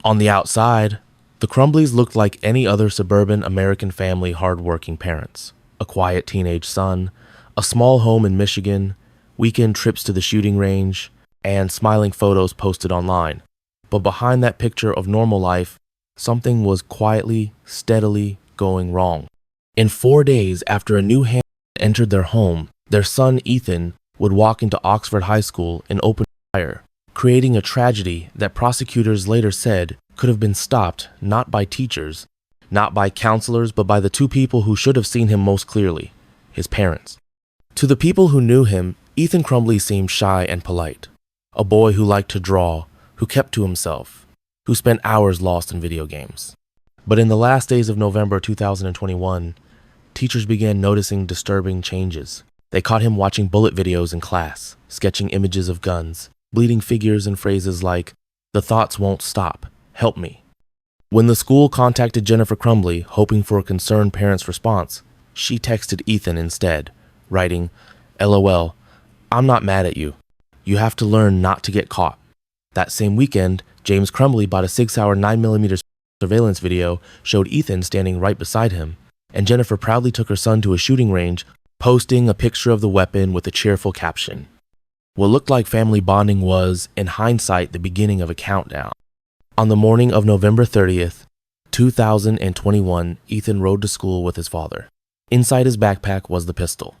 On the outside, the Crumbleys looked like any other suburban American family hardworking parents. A quiet teenage son, a small home in Michigan, weekend trips to the shooting range, and smiling photos posted online. But behind that picture of normal life, something was quietly, steadily going wrong. In 4 days after a new hand entered their home, their son Ethan would walk into Oxford High School and open fire, creating a tragedy that prosecutors later said could have been stopped not by teachers, not by counselors, but by the two people who should have seen him most clearly, his parents. To the people who knew him, Ethan Crumbley seemed shy and polite, a boy who liked to draw, who kept to himself, who spent hours lost in video games. But in the last days of November 2021, teachers began noticing disturbing changes. They caught him watching bullet videos in class, sketching images of guns, bleeding figures and phrases like, "The thoughts won't stop, help me." When the school contacted Jennifer Crumbley, hoping for a concerned parent's response, she texted Ethan instead, writing, "LOL, I'm not mad at you. You have to learn not to get caught." That same weekend, James Crumbley bought a 6-hour 9mm surveillance video, showed Ethan standing right beside him, and Jennifer proudly took her son to a shooting range, posting a picture of the weapon with a cheerful caption. What looked like family bonding was, in hindsight, the beginning of a countdown. On the morning of November 30th, 2021, Ethan rode to school with his father. Inside his backpack was the pistol.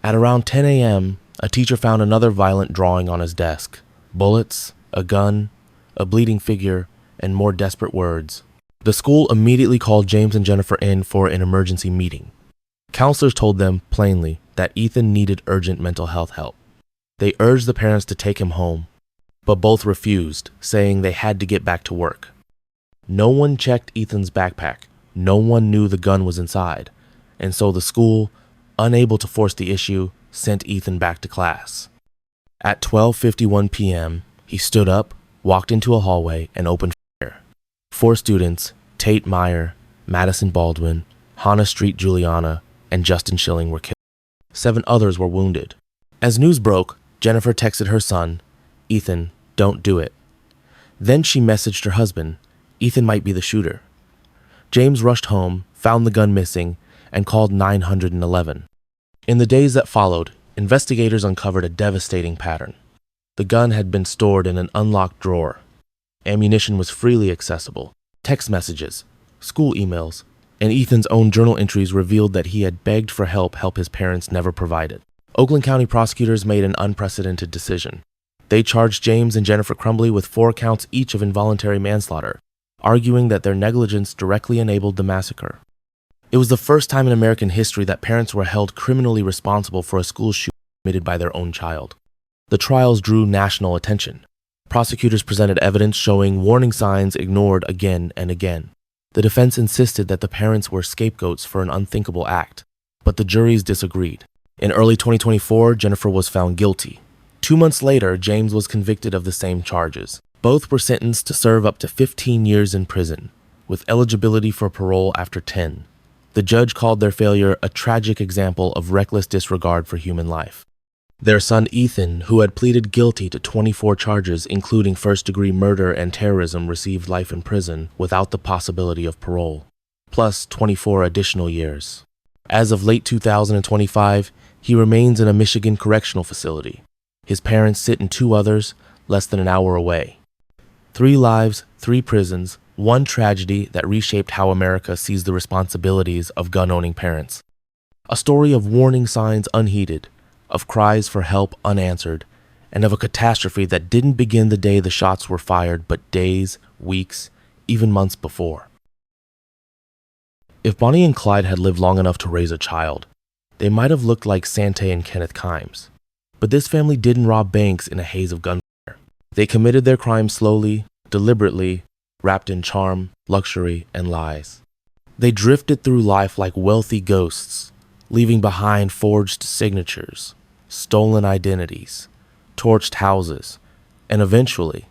At around 10 a.m., a teacher found another violent drawing on his desk. Bullets, a gun, a bleeding figure, and more desperate words. The school immediately called James and Jennifer in for an emergency meeting. Counselors told them plainly that Ethan needed urgent mental health help. They urged the parents to take him home, but both refused, saying they had to get back to work. No one checked Ethan's backpack. No one knew the gun was inside, and so the school, unable to force the issue, sent Ethan back to class. At 12:51 p.m., he stood up, walked into a hallway, and opened fire. 4 students, Tate Meyer, Madison Baldwin, Hannah Street Juliana, and Justin Schilling were killed. 7 others were wounded. As news broke, Jennifer texted her son, "Ethan, don't do it." Then she messaged her husband, "Ethan might be the shooter." James rushed home, found the gun missing, and called 911. In the days that followed, investigators uncovered a devastating pattern. The gun had been stored in an unlocked drawer. Ammunition was freely accessible. Text messages, school emails, and Ethan's own journal entries revealed that he had begged for help his parents never provided. Oakland County prosecutors made an unprecedented decision. They charged James and Jennifer Crumbley with 4 counts each of involuntary manslaughter, arguing that their negligence directly enabled the massacre. It was the first time in American history that parents were held criminally responsible for a school shooting committed by their own child. The trials drew national attention. Prosecutors presented evidence showing warning signs ignored again and again. The defense insisted that the parents were scapegoats for an unthinkable act, but the juries disagreed. In early 2024, Jennifer was found guilty. 2 months later, James was convicted of the same charges. Both were sentenced to serve up to 15 years in prison, with eligibility for parole after 10. The judge called their failure a tragic example of reckless disregard for human life. Their son Ethan, who had pleaded guilty to 24 charges including first-degree murder and terrorism, received life in prison without the possibility of parole, plus 24 additional years. As of late 2025, he remains in a Michigan correctional facility. His parents sit in 2 others, less than an hour away. 3 lives, 3 prisons, 1 tragedy that reshaped how America sees the responsibilities of gun-owning parents. A story of warning signs unheeded, of cries for help unanswered, and of a catastrophe that didn't begin the day the shots were fired, but days, weeks, even months before. If Bonnie and Clyde had lived long enough to raise a child, they might have looked like Sante and Kenneth Kimes. But this family didn't rob banks in a haze of gunfire. They committed their crimes slowly, deliberately, wrapped in charm, luxury, and lies. They drifted through life like wealthy ghosts, leaving behind forged signatures, stolen identities, torched houses, and eventually,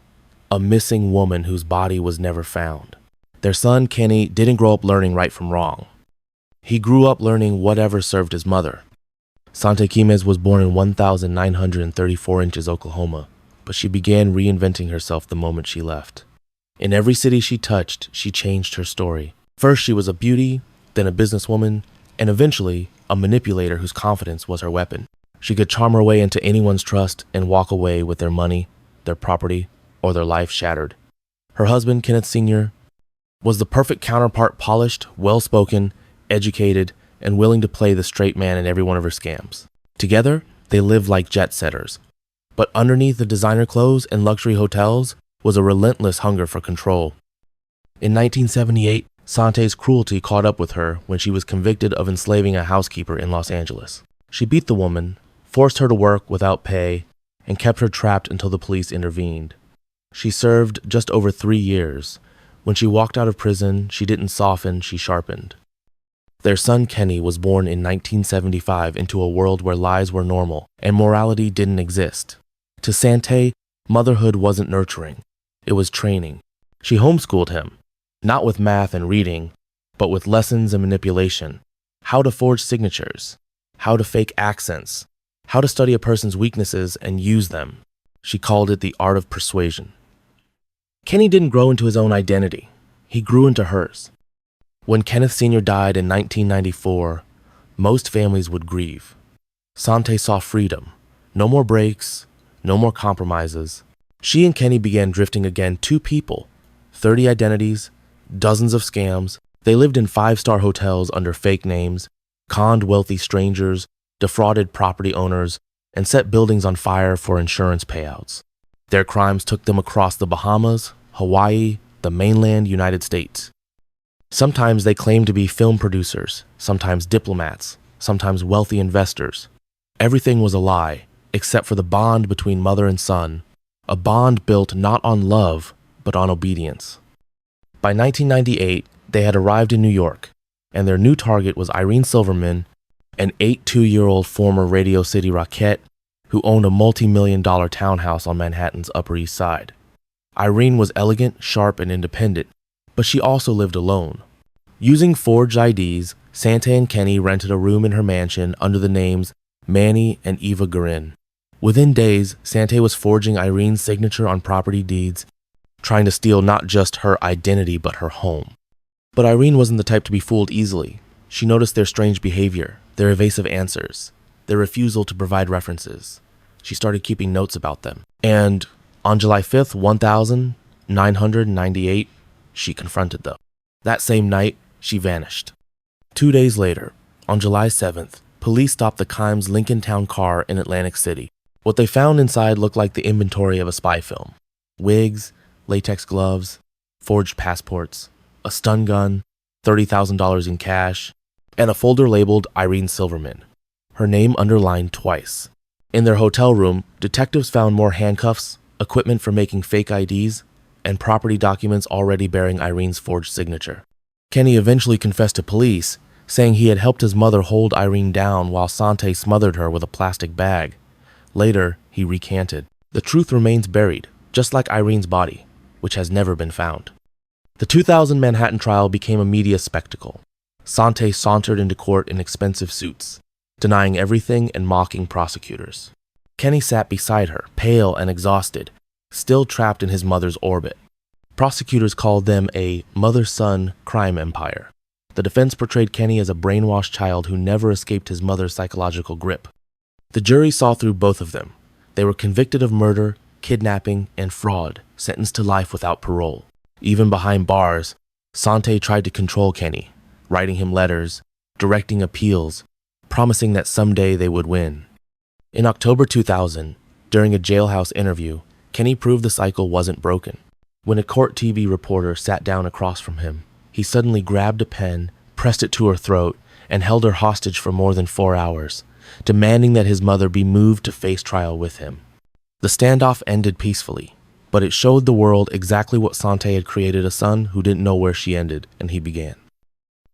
a missing woman whose body was never found. Their son, Kenny, didn't grow up learning right from wrong. He grew up learning whatever served his mother. Sante Kimes was born in 1,934 inches, Oklahoma, but she began reinventing herself the moment she left. In every city she touched, she changed her story. First, she was a beauty, then a businesswoman, and eventually a manipulator whose confidence was her weapon. She could charm her way into anyone's trust and walk away with their money, their property, or their life shattered. Her husband, Kenneth Sr., was the perfect counterpart, polished, well-spoken, educated, and willing to play the straight man in every one of her scams. Together, they lived like jet setters. But underneath the designer clothes and luxury hotels was a relentless hunger for control. In 1978, Sante's cruelty caught up with her when she was convicted of enslaving a housekeeper in Los Angeles. She beat the woman, forced her to work without pay, and kept her trapped until the police intervened. She served just over 3 years. When she walked out of prison, she didn't soften, she sharpened. Their son Kenny was born in 1975 into a world where lies were normal and morality didn't exist. To Sante, motherhood wasn't nurturing, it was training. She homeschooled him, not with math and reading, but with lessons and manipulation. How to forge signatures, how to fake accents, how to study a person's weaknesses and use them. She called it the art of persuasion. Kenny didn't grow into his own identity, he grew into hers. When Kenneth Sr. died in 1994, most families would grieve. Sante saw freedom, no more breaks, no more compromises. She and Kenny began drifting again, 2 people, 30 identities, dozens of scams. They lived in 5-star hotels under fake names, conned wealthy strangers, defrauded property owners, and set buildings on fire for insurance payouts. Their crimes took them across the Bahamas, Hawaii, the mainland United States. Sometimes they claimed to be film producers, sometimes diplomats, sometimes wealthy investors. Everything was a lie, except for the bond between mother and son, a bond built not on love, but on obedience. By 1998, they had arrived in New York, and their new target was Irene Silverman, an 82-year-old former Radio City Rockette who owned a multi-million-dollar townhouse on Manhattan's Upper East Side. Irene was elegant, sharp, and independent, but she also lived alone. Using forged IDs, Sante and Kenny rented a room in her mansion under the names Manny and Eva Guerin. Within days, Sante was forging Irene's signature on property deeds, trying to steal not just her identity but her home. But Irene wasn't the type to be fooled easily. She noticed their strange behavior, their evasive answers, their refusal to provide references. She started keeping notes about them. And on July 5th, 1998, she confronted them. That same night, she vanished. 2 days later, on July 7th, police stopped the Kimes Lincoln Town car in Atlantic City. What they found inside looked like the inventory of a spy film. Wigs, latex gloves, forged passports, a stun gun, $30,000 in cash, and a folder labeled Irene Silverman, her name underlined twice. In their hotel room, detectives found more handcuffs, equipment for making fake IDs, and property documents already bearing Irene's forged signature. Kenny eventually confessed to police, saying he had helped his mother hold Irene down while Sante smothered her with a plastic bag. Later, he recanted. The truth remains buried, just like Irene's body, which has never been found. The 2000 Manhattan trial became a media spectacle. Sante sauntered into court in expensive suits, denying everything and mocking prosecutors. Kenny sat beside her, pale and exhausted, still trapped in his mother's orbit. Prosecutors called them a mother-son crime empire. The defense portrayed Kenny as a brainwashed child who never escaped his mother's psychological grip. The jury saw through both of them. They were convicted of murder, kidnapping, and fraud, sentenced to life without parole. Even behind bars, Sante tried to control Kenny, writing him letters, directing appeals, promising that someday they would win. In October 2000, during a jailhouse interview, Kenny proved the cycle wasn't broken. When a court TV reporter sat down across from him, he suddenly grabbed a pen, pressed it to her throat, and held her hostage for more than 4 hours, demanding that his mother be moved to face trial with him. The standoff ended peacefully, but it showed the world exactly what Sante had created: a son who didn't know where she ended and he began.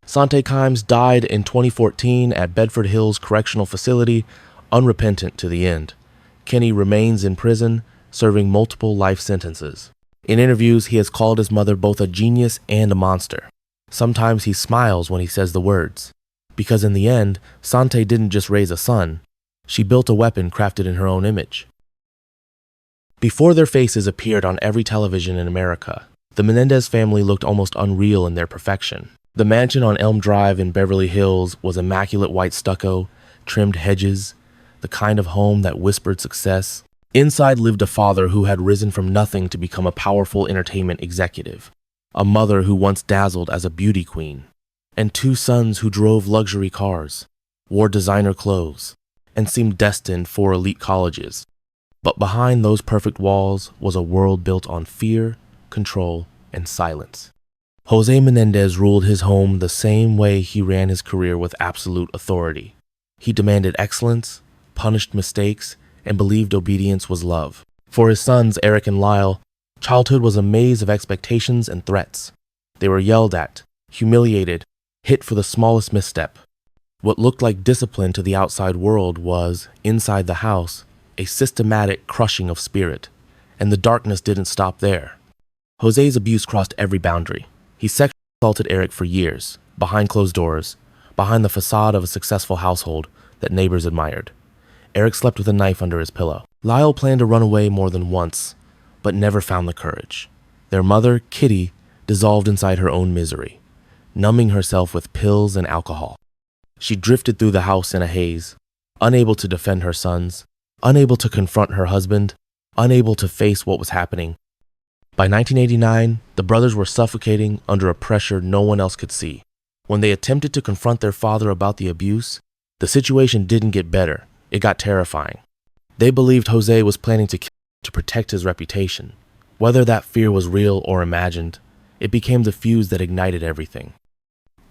Sante Kimes died in 2014 at Bedford Hills Correctional Facility, unrepentant to the end. Kenny remains in prison, serving multiple life sentences. In interviews, he has called his mother both a genius and a monster. Sometimes he smiles when he says the words, because in the end, Sante didn't just raise a son, she built a weapon crafted in her own image. Before their faces appeared on every television in America, The Menendez family looked almost unreal in their perfection. The mansion on Elm Drive in Beverly Hills was immaculate white stucco, trimmed hedges, the kind of home that whispered success. Inside lived a father who had risen from nothing to become a powerful entertainment executive, a mother who once dazzled as a beauty queen, and two sons who drove luxury cars, wore designer clothes, and seemed destined for elite colleges. But behind those perfect walls was a world built on fear, control, and silence. Jose Menendez ruled his home the same way he ran his career, with absolute authority. He demanded excellence, punished mistakes, and believed obedience was love. For his sons, Eric and Lyle, childhood was a maze of expectations and threats. They were yelled at, humiliated, hit for the smallest misstep. What looked like discipline to the outside world was, inside the house, a systematic crushing of spirit. And the darkness didn't stop there. Jose's abuse crossed every boundary. He sexually assaulted Eric for years, behind closed doors, behind the facade of a successful household that neighbors admired. Eric slept with a knife under his pillow. Lyle planned to run away more than once, but never found the courage. Their mother, Kitty, dissolved inside her own misery, numbing herself with pills and alcohol. She drifted through the house in a haze, unable to defend her sons, unable to confront her husband, unable to face what was happening. By 1989, the brothers were suffocating under a pressure no one else could see. When they attempted to confront their father about the abuse, the situation didn't get better. It got terrifying. They believed Jose was planning to kill to protect his reputation. Whether that fear was real or imagined, it became the fuse that ignited everything.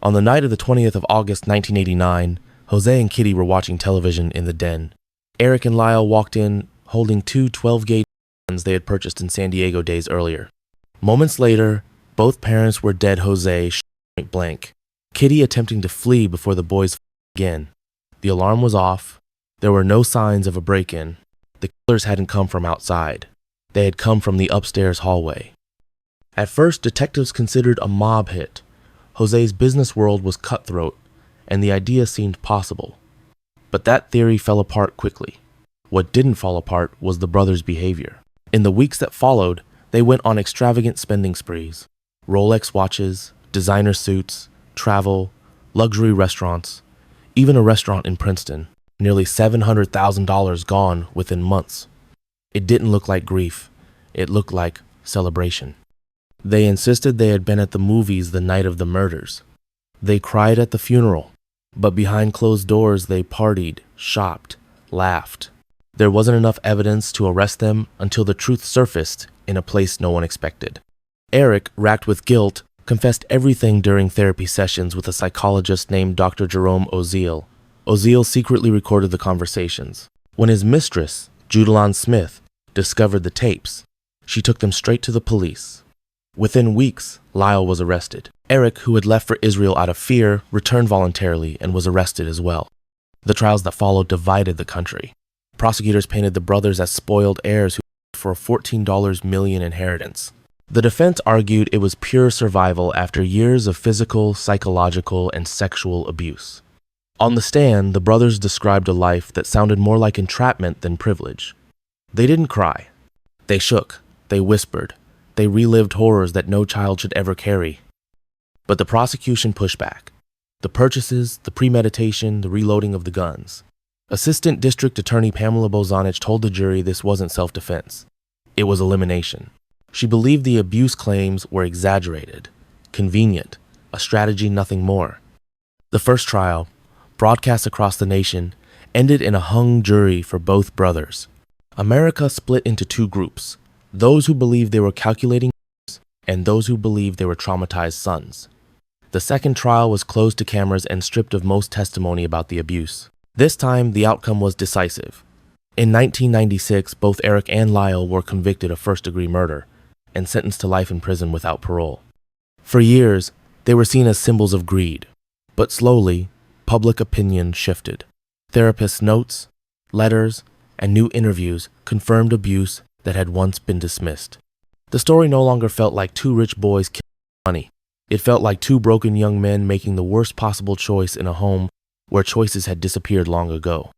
On the night of the 20th of August 1989, Jose and Kitty were watching television in the den. Eric and Lyle walked in holding two 12-gauge guns they had purchased in San Diego days earlier. Moments later, both parents were dead. Jose shot point blank, Kitty attempting to flee before the boys again. The alarm was off. There were no signs of a break-in. The killers hadn't come from outside. They had come from the upstairs hallway. At first, detectives considered a mob hit. Jose's business world was cutthroat, and the idea seemed possible. But that theory fell apart quickly. What didn't fall apart was the brothers' behavior. In the weeks that followed, they went on extravagant spending sprees. Rolex watches, designer suits, travel, luxury restaurants, even a restaurant in Princeton. Nearly $700,000 gone within months. It didn't look like grief. It looked like celebration. They insisted they had been at the movies the night of the murders. They cried at the funeral, but behind closed doors they partied, shopped, laughed. There wasn't enough evidence to arrest them until the truth surfaced in a place no one expected. Eric, racked with guilt, confessed everything during therapy sessions with a psychologist named Dr. Jerome Oziel. Oziel secretly recorded the conversations. When his mistress, Judalon Smith, discovered the tapes, she took them straight to the police. Within weeks, Lyle was arrested. Eric, who had left for Israel out of fear, returned voluntarily and was arrested as well. The trials that followed divided the country. Prosecutors painted the brothers as spoiled heirs who for a $14 million inheritance. The defense argued it was pure survival after years of physical, psychological, and sexual abuse. On the stand, the brothers described a life that sounded more like entrapment than privilege. They didn't cry. They shook. They whispered. They relived horrors that no child should ever carry. But the prosecution pushed back. The purchases, the premeditation, the reloading of the guns. Assistant District Attorney Pamela Bozanich told the jury this wasn't self-defense. It was elimination. She believed the abuse claims were exaggerated, convenient, a strategy, nothing more. The first trial, broadcast across the nation, ended in a hung jury for both brothers. America split into two groups, those who believed they were calculating and those who believed they were traumatized sons. The second trial was closed to cameras and stripped of most testimony about the abuse. This time, the outcome was decisive. In 1996, both Eric and Lyle were convicted of first-degree murder and sentenced to life in prison without parole. For years, they were seen as symbols of greed, but slowly, public opinion shifted. Therapists' notes, letters, and new interviews confirmed abuse that had once been dismissed. The story no longer felt like two rich boys killing money. It felt like two broken young men making the worst possible choice in a home where choices had disappeared long ago.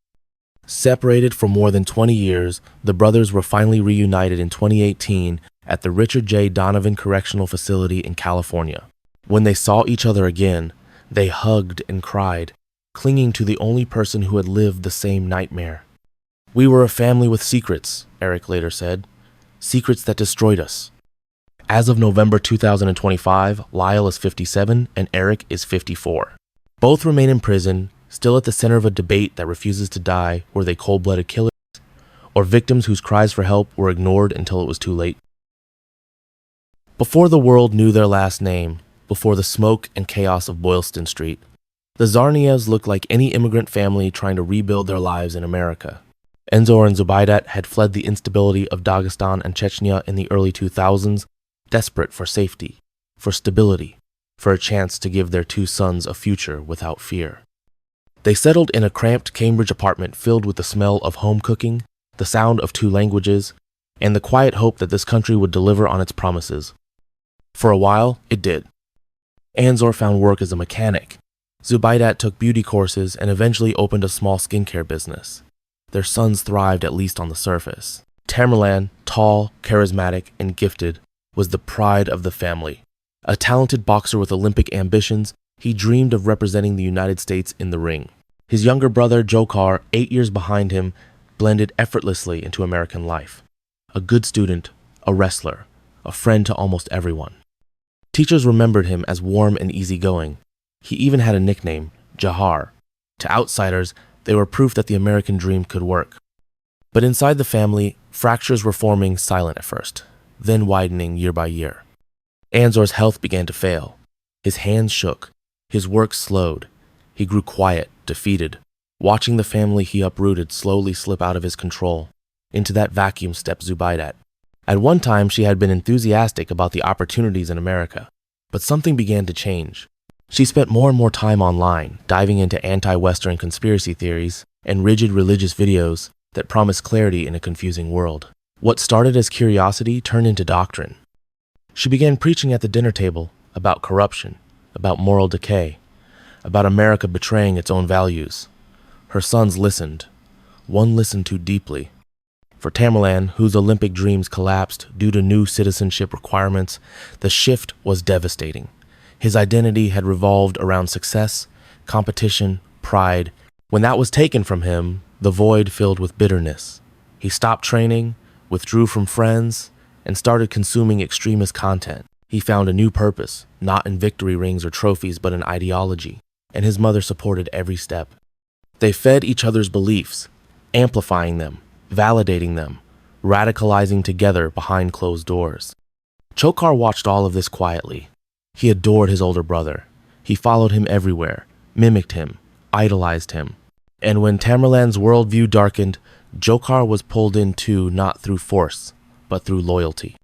Separated for more than 20 years, the brothers were finally reunited in 2018 at the Richard J. Donovan Correctional Facility in California. When they saw each other again, they hugged and cried, clinging to the only person who had lived the same nightmare. "We were a family with secrets," Eric later said. "Secrets that destroyed us." As of November 2025, Lyle is 57 and Eric is 54. Both remain in prison, still at the center of a debate that refuses to die. Were they cold-blooded killers or victims whose cries for help were ignored until it was too late? Before the world knew their last name, before the smoke and chaos of Boylston Street, the Zarnievs looked like any immigrant family trying to rebuild their lives in America. Enzor and Zubaidat had fled the instability of Dagestan and Chechnya in the early 2000s, desperate for safety, for stability, for a chance to give their two sons a future without fear. They settled in a cramped Cambridge apartment filled with the smell of home cooking, the sound of two languages, and the quiet hope that this country would deliver on its promises. For a while, it did. Anzor found work as a mechanic. Zubaidat took beauty courses and eventually opened a small skincare business. Their sons thrived, at least on the surface. Tamerlan, tall, charismatic, and gifted, was the pride of the family. A talented boxer with Olympic ambitions, he dreamed of representing the United States in the ring. His younger brother, Dzhokhar, 8 years behind him, blended effortlessly into American life. A good student, a wrestler, a friend to almost everyone. Teachers remembered him as warm and easygoing. He even had a nickname, Jahar. To outsiders, they were proof that the American dream could work. But inside the family, fractures were forming silent at first, then widening year by year. Anzor's health began to fail. His hands shook. His work slowed. He grew quiet, defeated, watching the family he uprooted slowly slip out of his control. Into that vacuum stepped Zubaidat. At one time, she had been enthusiastic about the opportunities in America, but something began to change. She spent more and more time online, diving into anti-Western conspiracy theories and rigid religious videos that promised clarity in a confusing world. What started as curiosity turned into doctrine. She began preaching at the dinner table about corruption, about moral decay, about America betraying its own values. Her sons listened. One listened too deeply. For Tamerlan, whose Olympic dreams collapsed due to new citizenship requirements, the shift was devastating. His identity had revolved around success, competition, pride. When that was taken from him, the void filled with bitterness. He stopped training, withdrew from friends, and started consuming extremist content. He found a new purpose, not in victory rings or trophies, but in ideology, and his mother supported every step. They fed each other's beliefs, amplifying them, validating them, radicalizing together behind closed doors. Dzhokhar watched all of this quietly. He adored his older brother. He followed him everywhere, mimicked him, idolized him. And when Tamerlan's worldview darkened, Dzhokhar was pulled in too, not through force, but through loyalty.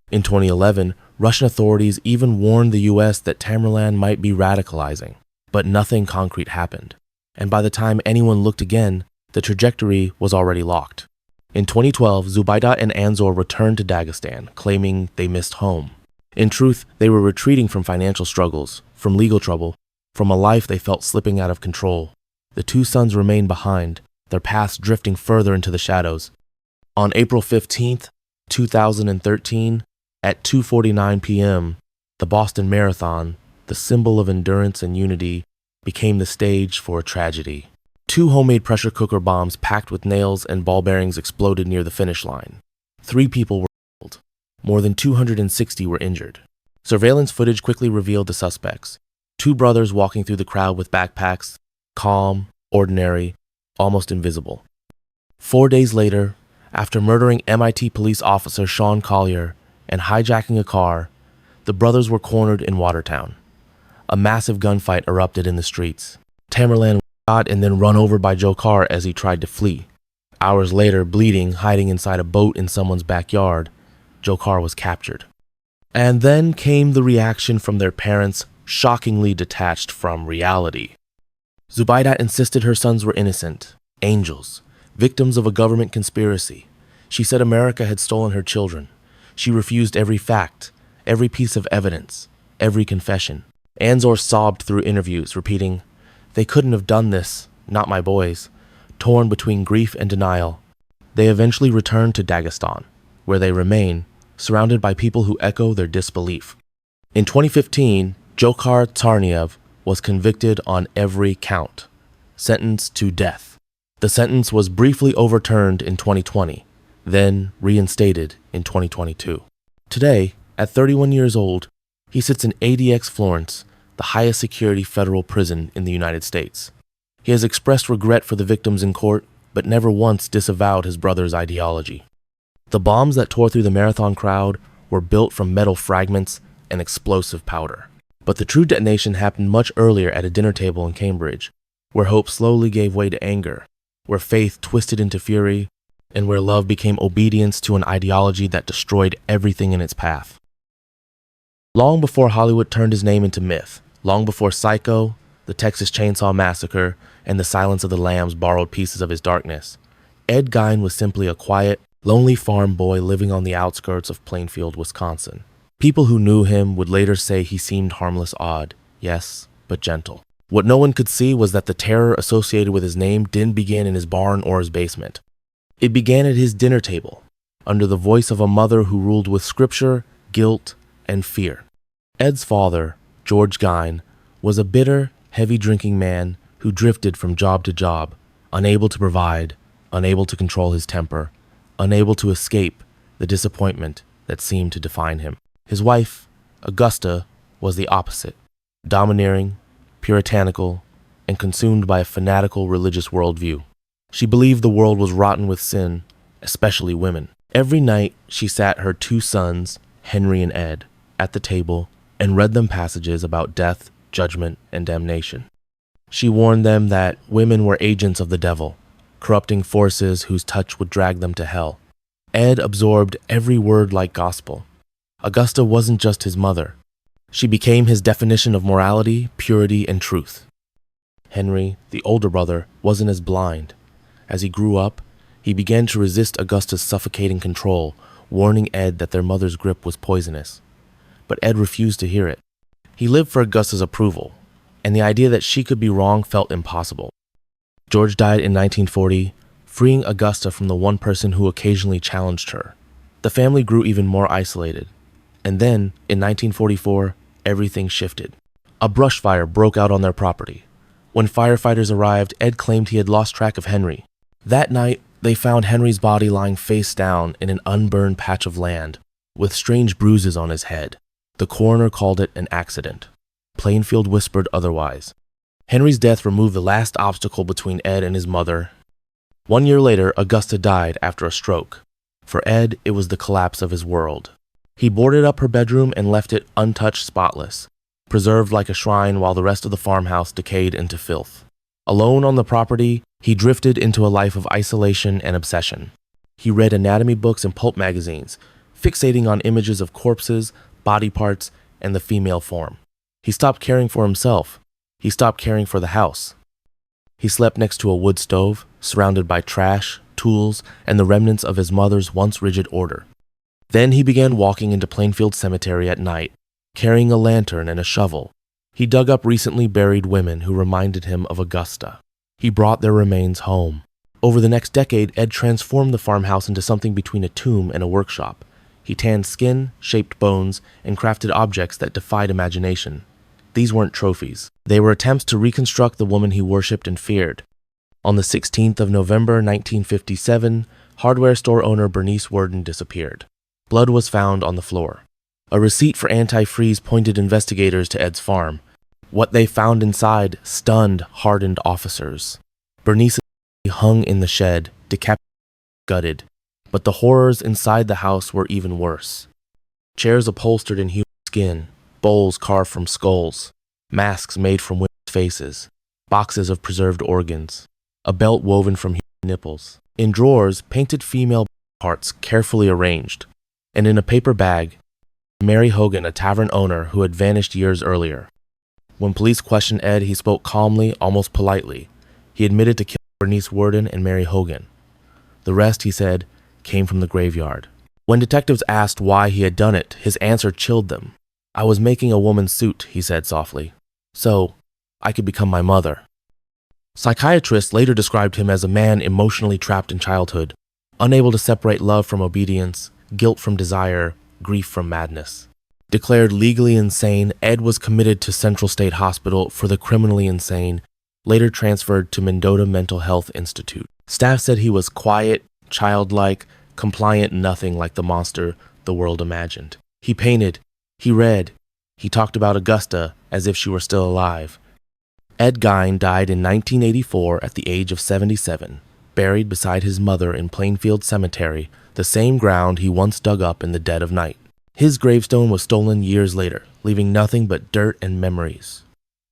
In 2011, Russian authorities even warned the US that Tamerlan might be radicalizing, but nothing concrete happened. And by the time anyone looked again, the trajectory was already locked. In 2012, Zubaidat and Anzor returned to Dagestan, claiming they missed home. In truth, they were retreating from financial struggles, from legal trouble, from a life they felt slipping out of control. The two sons remained behind, their paths drifting further into the shadows. On April 15th, 2013, at 2:49 p.m., the Boston Marathon, the symbol of endurance and unity, became the stage for a tragedy. 2 homemade pressure cooker bombs packed with nails and ball bearings exploded near the finish line. 3 people were killed. More than 260 were injured. Surveillance footage quickly revealed the suspects. 2 brothers walking through the crowd with backpacks, calm, ordinary, almost invisible. 4 days later, after murdering MIT police officer Sean Collier and hijacking a car, the brothers were cornered in Watertown. A massive gunfight erupted in the streets. Tamerlan was shot and then run over by Dzhokhar as he tried to flee. Hours later, bleeding, hiding inside a boat in someone's backyard, Dzhokhar was captured. And then came the reaction from their parents, shockingly detached from reality. Zubaidat insisted her sons were innocent, angels, victims of a government conspiracy. She said America had stolen her children. She refused every fact, every piece of evidence, every confession. Anzor sobbed through interviews, repeating, "They couldn't have done this, not my boys." Torn between grief and denial, they eventually returned to Dagestan, where they remain, surrounded by people who echo their disbelief. In 2015, Dzhokhar Tsarnaev was convicted on every count, sentenced to death. The sentence was briefly overturned in 2020, then reinstated in 2022. Today, at 31 years old, he sits in ADX Florence, the highest security federal prison in the United States. He has expressed regret for the victims in court, but never once disavowed his brother's ideology. The bombs that tore through the marathon crowd were built from metal fragments and explosive powder. But the true detonation happened much earlier at a dinner table in Cambridge, where hope slowly gave way to anger, where faith twisted into fury, and where love became obedience to an ideology that destroyed everything in its path. Long before Hollywood turned his name into myth, long before Psycho, the Texas Chainsaw Massacre, and the Silence of the Lambs borrowed pieces of his darkness, Ed Gein was simply a quiet, lonely farm boy living on the outskirts of Plainfield, Wisconsin. People who knew him would later say he seemed harmless odd, yes, but gentle. What no one could see was that the terror associated with his name didn't begin in his barn or his basement. It began at his dinner table, under the voice of a mother who ruled with scripture, guilt, and fear. Ed's father, George Gein, was a bitter, heavy-drinking man who drifted from job to job, unable to provide, unable to control his temper, unable to escape the disappointment that seemed to define him. His wife, Augusta, was the opposite, domineering, puritanical, and consumed by a fanatical religious worldview. She believed the world was rotten with sin, especially women. Every night, she sat her two sons, Henry and Ed, at the table and read them passages about death, judgment, and damnation. She warned them that women were agents of the devil, corrupting forces whose touch would drag them to hell. Ed absorbed every word like gospel. Augusta wasn't just his mother. She became his definition of morality, purity, and truth. Henry, the older brother, wasn't as blind. As he grew up, he began to resist Augusta's suffocating control, warning Ed that their mother's grip was poisonous. But Ed refused to hear it. He lived for Augusta's approval, and the idea that she could be wrong felt impossible. George died in 1940, freeing Augusta from the one person who occasionally challenged her. The family grew even more isolated. And then, in 1944, everything shifted. A brush fire broke out on their property. When firefighters arrived, Ed claimed he had lost track of Henry. That night, they found Henry's body lying face down in an unburned patch of land, with strange bruises on his head. The coroner called it an accident. Plainfield whispered otherwise. Henry's death removed the last obstacle between Ed and his mother. 1 year later, Augusta died after a stroke. For Ed, it was the collapse of his world. He boarded up her bedroom and left it untouched, spotless, preserved like a shrine while the rest of the farmhouse decayed into filth. Alone on the property, he drifted into a life of isolation and obsession. He read anatomy books and pulp magazines, fixating on images of corpses, body parts, and the female form. He stopped caring for himself. He stopped caring for the house. He slept next to a wood stove, surrounded by trash, tools, and the remnants of his mother's once rigid order. Then he began walking into Plainfield Cemetery at night, carrying a lantern and a shovel. He dug up recently buried women who reminded him of Augusta. He brought their remains home. Over the next decade, Ed transformed the farmhouse into something between a tomb and a workshop. He tanned skin, shaped bones, and crafted objects that defied imagination. These weren't trophies. They were attempts to reconstruct the woman he worshipped and feared. On the 16th of November 1957, hardware store owner Bernice Worden disappeared. Blood was found on the floor. A receipt for antifreeze pointed investigators to Ed's farm. What they found inside stunned hardened officers. Bernice hung in the shed, decapitated, gutted. But the horrors inside the house were even worse. Chairs upholstered in human skin, bowls carved from skulls, masks made from women's faces, boxes of preserved organs, a belt woven from human nipples. In drawers, painted female parts carefully arranged. And in a paper bag, Mary Hogan, a tavern owner who had vanished years earlier. When police questioned Ed, he spoke calmly, almost politely. He admitted to killing Bernice Worden and Mary Hogan. The rest, he said, came from the graveyard. When detectives asked why he had done it, his answer chilled them. "I was making a woman's suit," he said softly, "so I could become my mother." Psychiatrists later described him as a man emotionally trapped in childhood, unable to separate love from obedience, guilt from desire, grief from madness. Declared legally insane, Ed was committed to Central State Hospital for the criminally insane, later transferred to Mendota Mental Health Institute. Staff said he was quiet, childlike, compliant, nothing like the monster the world imagined. He painted, he read, he talked about Augusta as if she were still alive. Ed Gein died in 1984 at the age of 77, buried beside his mother in Plainfield Cemetery, the same ground he once dug up in the dead of night. His gravestone was stolen years later, leaving nothing but dirt and memories.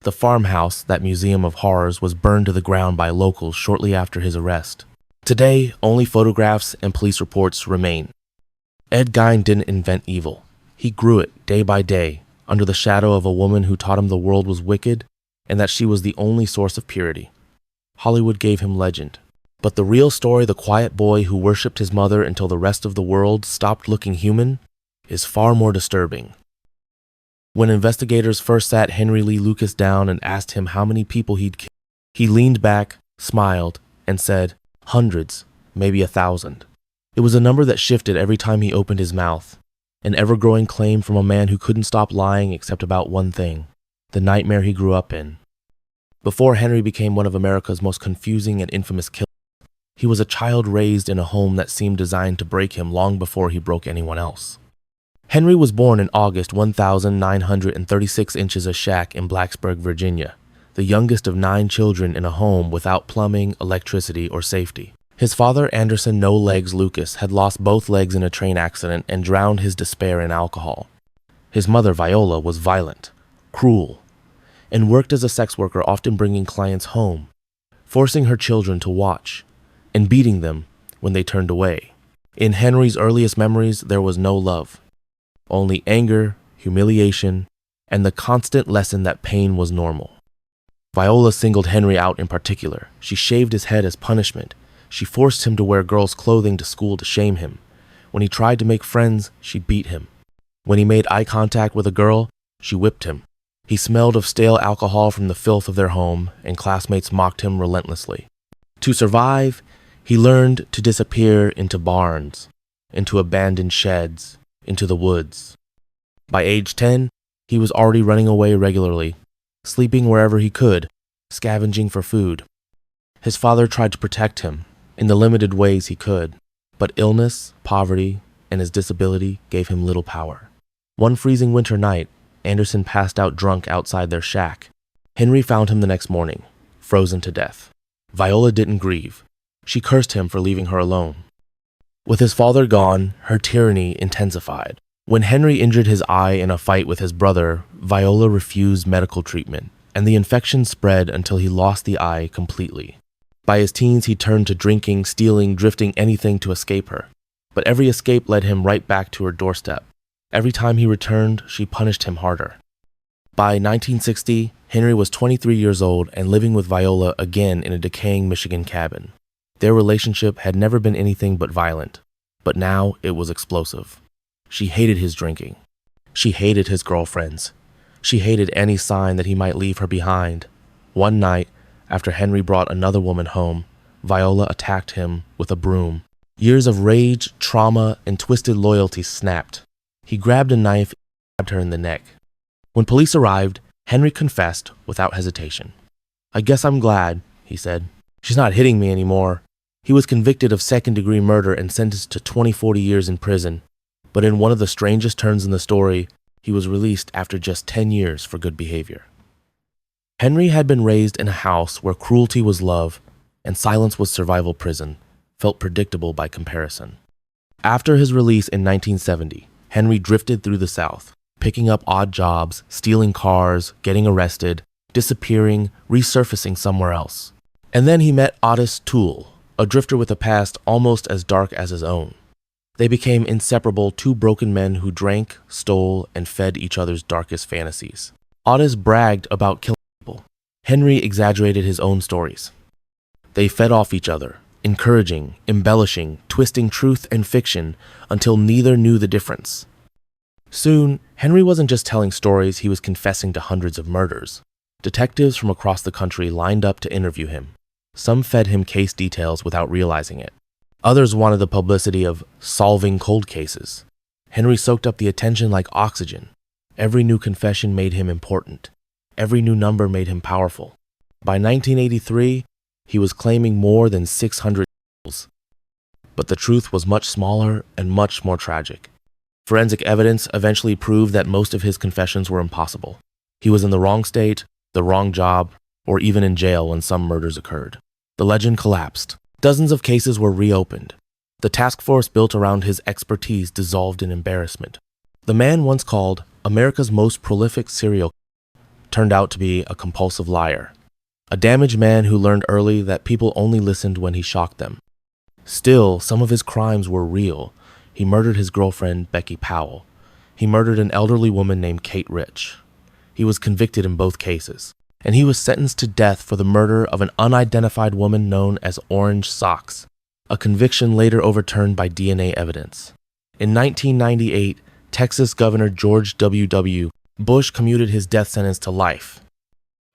The farmhouse, that museum of horrors, was burned to the ground by locals shortly after his arrest. Today, only photographs and police reports remain. Ed Gein didn't invent evil. He grew it day by day, under the shadow of a woman who taught him the world was wicked and that she was the only source of purity. Hollywood gave him legend. But the real story, the quiet boy who worshipped his mother until the rest of the world stopped looking human, is far more disturbing. When investigators first sat Henry Lee Lucas down and asked him how many people he'd killed, he leaned back, smiled, and said, hundreds, maybe 1,000. It was a number that shifted every time he opened his mouth, an ever-growing claim from a man who couldn't stop lying except about one thing, the nightmare he grew up in. Before Henry became one of America's most confusing and infamous killers, he was a child raised in a home that seemed designed to break him long before he broke anyone else. Henry was born in August 1936 inches a shack in Blacksburg, Virginia, the youngest of 9 children in a home without plumbing, electricity, or safety. His father, Anderson No Legs Lucas, had lost both legs in a train accident and drowned his despair in alcohol. His mother, Viola, was violent, cruel, and worked as a sex worker, often bringing clients home, forcing her children to watch, and beating them when they turned away. In Henry's earliest memories, there was no love. Only anger, humiliation, and the constant lesson that pain was normal. Viola singled Henry out in particular. She shaved his head as punishment. She forced him to wear girls' clothing to school to shame him. When he tried to make friends, she beat him. When he made eye contact with a girl, she whipped him. He smelled of stale alcohol from the filth of their home, and classmates mocked him relentlessly. To survive, he learned to disappear into barns, into abandoned sheds, into the woods. By age 10, he was already running away regularly, sleeping wherever he could, scavenging for food. His father tried to protect him in the limited ways he could, but illness, poverty, and his disability gave him little power. One freezing winter night, Anderson passed out drunk outside their shack. Henry found him the next morning, frozen to death. Viola didn't grieve. She cursed him for leaving her alone. With his father gone, her tyranny intensified. When Henry injured his eye in a fight with his brother, Viola refused medical treatment, and the infection spread until he lost the eye completely. By his teens, he turned to drinking, stealing, drifting, anything to escape her. But every escape led him right back to her doorstep. Every time he returned, she punished him harder. By 1960, Henry was 23 years old and living with Viola again in a decaying Michigan cabin. Their relationship had never been anything but violent, but now it was explosive. She hated his drinking. She hated his girlfriends. She hated any sign that he might leave her behind. One night, after Henry brought another woman home, Viola attacked him with a broom. Years of rage, trauma, and twisted loyalty snapped. He grabbed a knife and stabbed her in the neck. When police arrived, Henry confessed without hesitation. "I guess I'm glad," he said. "She's not hitting me anymore." He was convicted of second-degree murder and sentenced to 20-40 years in prison. But in one of the strangest turns in the story, he was released after just 10 years for good behavior. Henry had been raised in a house where cruelty was love and silence was survival prison, felt predictable by comparison. After his release in 1970, Henry drifted through the South, picking up odd jobs, stealing cars, getting arrested, disappearing, resurfacing somewhere else. And then he met Otis Toole, a drifter with a past almost as dark as his own. They became inseparable, two broken men who drank, stole, and fed each other's darkest fantasies. Otis bragged about killing people. Henry exaggerated his own stories. They fed off each other, encouraging, embellishing, twisting truth and fiction until neither knew the difference. Soon, Henry wasn't just telling stories, he was confessing to hundreds of murders. Detectives from across the country lined up to interview him. Some fed him case details without realizing it. Others wanted the publicity of solving cold cases. Henry soaked up the attention like oxygen. Every new confession made him important. Every new number made him powerful. By 1983, he was claiming more than 600 kills. But the truth was much smaller and much more tragic. Forensic evidence eventually proved that most of his confessions were impossible. He was in the wrong state, the wrong job, or even in jail when some murders occurred. The legend collapsed. Dozens of cases were reopened. The task force built around his expertise dissolved in embarrassment. The man once called America's most prolific serial killer turned out to be a compulsive liar. A damaged man who learned early that people only listened when he shocked them. Still, some of his crimes were real. He murdered his girlfriend, Becky Powell. He murdered an elderly woman named Kate Rich. He was convicted in both cases, and he was sentenced to death for the murder of an unidentified woman known as Orange Socks, a conviction later overturned by DNA evidence. In 1998, Texas Governor George W. Bush commuted his death sentence to life.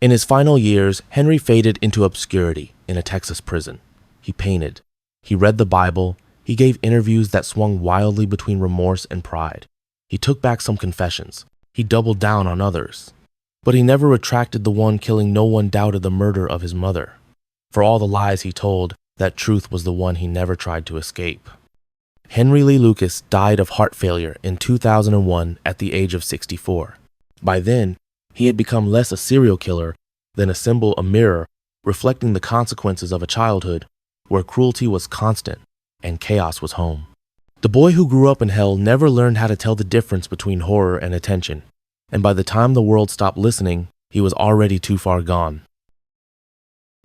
In his final years, Henry faded into obscurity in a Texas prison. He painted. He read the Bible. He gave interviews that swung wildly between remorse and pride. He took back some confessions. He doubled down on others. But he never retracted the one killing no one doubted the murder of his mother. For all the lies he told, that truth was the one he never tried to escape. Henry Lee Lucas died of heart failure in 2001 at the age of 64. By then, he had become less a serial killer than a mirror reflecting the consequences of a childhood where cruelty was constant and chaos was home. The boy who grew up in hell never learned how to tell the difference between horror and attention, and by the time the world stopped listening, he was already too far gone.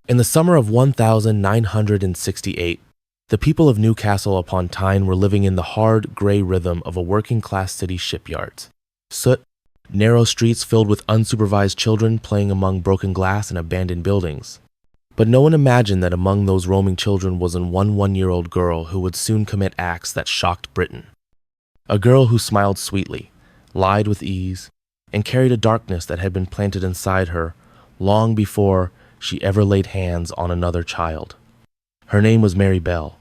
In the summer of 1968, the people of Newcastle upon Tyne were living in the hard, gray rhythm of a working-class city's shipyards. Soot, narrow streets filled with unsupervised children playing among broken glass and abandoned buildings. But no one imagined that among those roaming children was a one-year-old girl who would soon commit acts that shocked Britain. A girl who smiled sweetly, lied with ease, and carried a darkness that had been planted inside her long before she ever laid hands on another child. Her name was Mary Bell.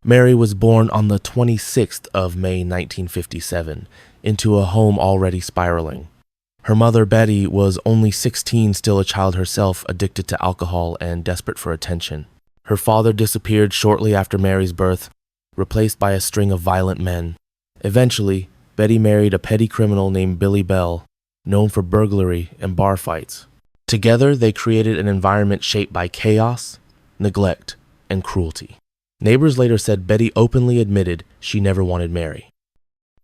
Mary was born on the 26th of May 1957 into a home already spiraling. Her mother, Betty, was only 16, still a child herself, addicted to alcohol and desperate for attention. Her father disappeared shortly after Mary's birth, replaced by a string of violent men. Eventually, Betty married a petty criminal named Billy Bell, known for burglary and bar fights. Together, they created an environment shaped by chaos, neglect, and cruelty. Neighbors later said Betty openly admitted she never wanted Mary.